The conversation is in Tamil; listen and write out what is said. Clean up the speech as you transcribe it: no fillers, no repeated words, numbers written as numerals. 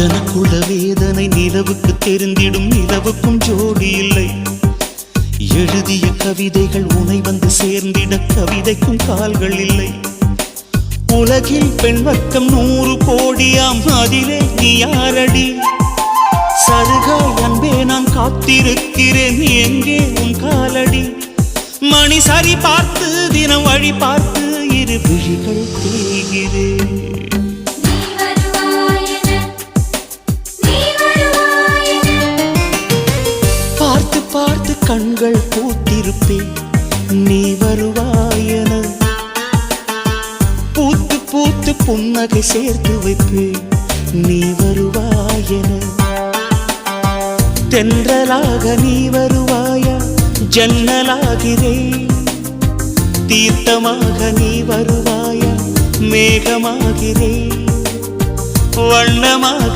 எனக்குள்ள வேதனை நிலவுக்கு தெரிந்திடும், நிலவுக்கும் ஜோடி இல்லை. எழுதிய கவிதைகள் உனை வந்து சேர்ந்திட, கவிதைக்கும் கால்கள் இல்லை. உலகில் பெண் வர்க்கம் 100 கோடியாம், அதிலே நீ யாரடி? சருகாய் அன்பே நான் காத்திருக்கிறேன், எங்கே உன் காலடி? மணி சரி பார்த்து தினம் வழி பார்த்து இரு விழிகள் தேய்கிறேன். பார்த்து பார்த்து கண்கள் பூத்திருப்பேன், நீ வருவாயென. பூத்து பூத்து புன்னகை சேர்த்து வைப்பேன், நீ வருவாயென. தென்றலாக நீ வருவாயா? ஜன்னலாகிறேன். தீர்த்தமாக நீ வருவாயா? மேகமாகிறேன். வண்ணமாக